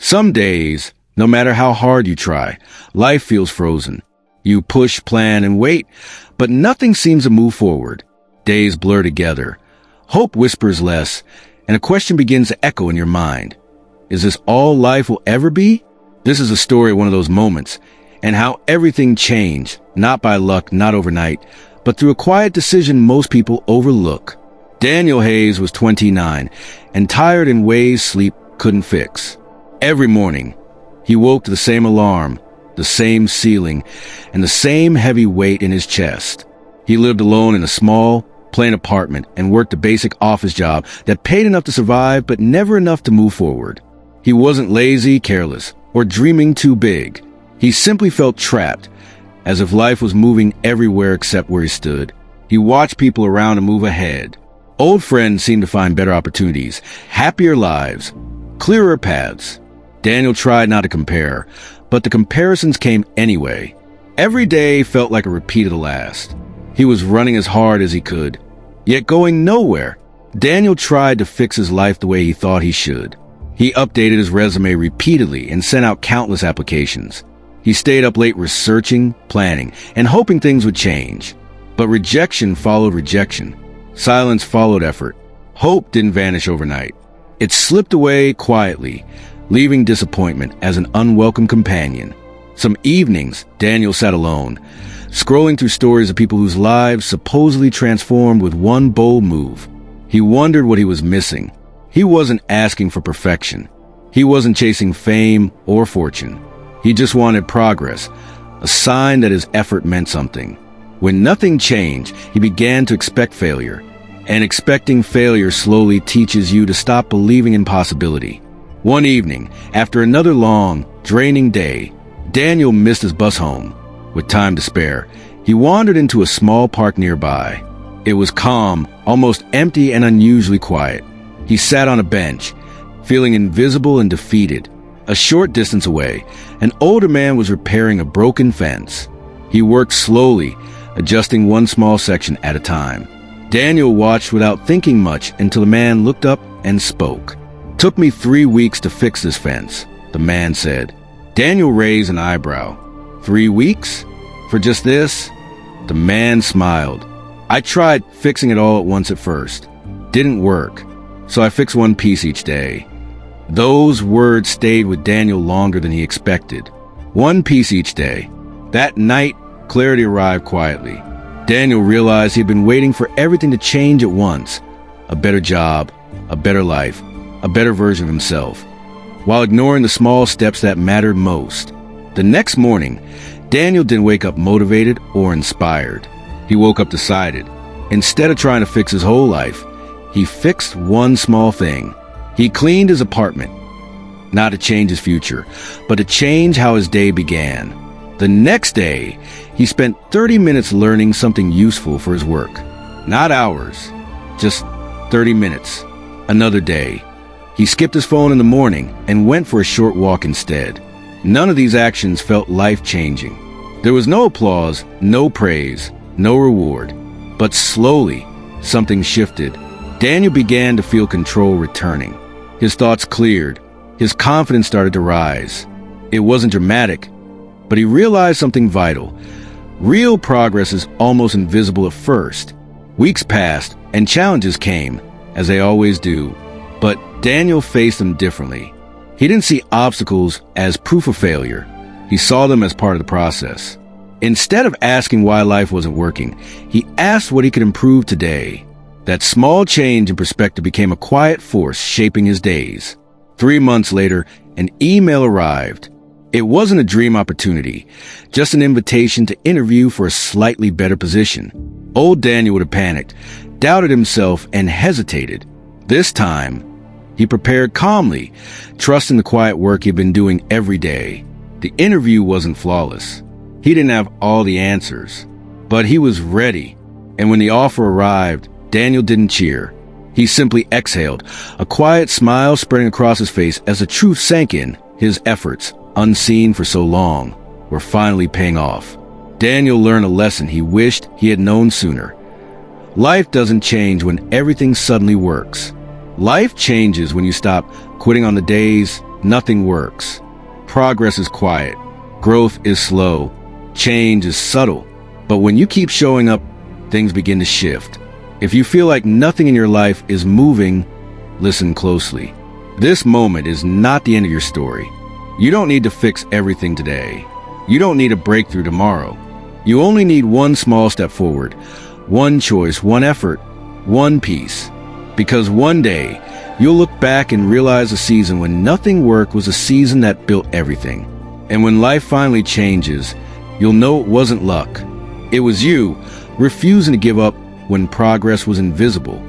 Some days, no matter how hard you try, life feels frozen. You push, plan, and wait, but nothing seems to move forward. Days blur together. Hope whispers less, and a question begins to echo in your mind. Is this all life will ever be? This is a story of one of those moments, and how everything changed, not by luck, not overnight, but through a quiet decision most people overlook. Daniel Hayes was 29, and tired in ways sleep couldn't fix. Every morning, he woke to the same alarm, the same ceiling, and the same heavy weight in his chest. He lived alone in a small, plain apartment and worked a basic office job that paid enough to survive but never enough to move forward. He wasn't lazy, careless, or dreaming too big. He simply felt trapped, as if life was moving everywhere except where he stood. He watched people around him move ahead. Old friends seemed to find better opportunities, happier lives, clearer paths. Daniel tried not to compare, but the comparisons came anyway. Every day felt like a repeat of the last. He was running as hard as he could, yet going nowhere. Daniel tried to fix his life the way he thought he should. He updated his resume repeatedly and sent out countless applications. He stayed up late researching, planning, and hoping things would change. But rejection followed rejection. Silence followed effort. Hope didn't vanish overnight. It slipped away quietly, leaving disappointment as an unwelcome companion. Some evenings, Daniel sat alone, scrolling through stories of people whose lives supposedly transformed with one bold move. He wondered what he was missing. He wasn't asking for perfection. He wasn't chasing fame or fortune. He just wanted progress, a sign that his effort meant something. When nothing changed, he began to expect failure. And expecting failure slowly teaches you to stop believing in possibility. One evening, after another long, draining day, Daniel missed his bus home. With time to spare, he wandered into a small park nearby. It was calm, almost empty and unusually quiet. He sat on a bench, feeling invisible and defeated. A short distance away, an older man was repairing a broken fence. He worked slowly, adjusting one small section at a time. Daniel watched without thinking much until the man looked up and spoke. "Took me 3 weeks to fix this fence," the man said. Daniel raised an eyebrow. 3 weeks? For just this? The man smiled. "I tried fixing it all at once at first. Didn't work. So I fixed one piece each day." Those words stayed with Daniel longer than he expected. One piece each day. That night, clarity arrived quietly. Daniel realized he'd been waiting for everything to change at once. A better job, a better life, a better version of himself, while ignoring the small steps that mattered most. The next morning, Daniel didn't wake up motivated or inspired. He woke up decided. Instead of trying to fix his whole life, he fixed one small thing. He cleaned his apartment, not to change his future, but to change how his day began. The next day, he spent 30 minutes learning something useful for his work. Not hours, just 30 minutes. Another day, he skipped his phone in the morning and went for a short walk instead. None of these actions felt life-changing. There was no applause, no praise, no reward. But slowly, something shifted. Daniel began to feel control returning. His thoughts cleared. His confidence started to rise. It wasn't dramatic, but he realized something vital. Real progress is almost invisible at first. Weeks passed, and challenges came, as they always do. But Daniel faced them differently. He didn't see obstacles as proof of failure. He saw them as part of the process. Instead of asking why life wasn't working, he asked what he could improve today. That small change in perspective became a quiet force shaping his days. 3 months later, an email arrived. It wasn't a dream opportunity, just an invitation to interview for a slightly better position. Old Daniel would have panicked, doubted himself, and hesitated. This time, he prepared calmly, trusting the quiet work he'd been doing every day. The interview wasn't flawless. He didn't have all the answers, but he was ready. And when the offer arrived, Daniel didn't cheer. He simply exhaled, a quiet smile spreading across his face as the truth sank in. His efforts, unseen for so long, were finally paying off. Daniel learned a lesson he wished he had known sooner. Life doesn't change when everything suddenly works. Life changes when you stop quitting on the days nothing works. Progress is quiet. Growth is slow. Change is subtle. But when you keep showing up, things begin to shift. If you feel like nothing in your life is moving, listen closely. This moment is not the end of your story. You don't need to fix everything today. You don't need a breakthrough tomorrow. You only need one small step forward, one choice, one effort, one peace. Because one day, you'll look back and realize a season when nothing worked was a season that built everything. And when life finally changes, you'll know it wasn't luck. It was you refusing to give up when progress was invisible.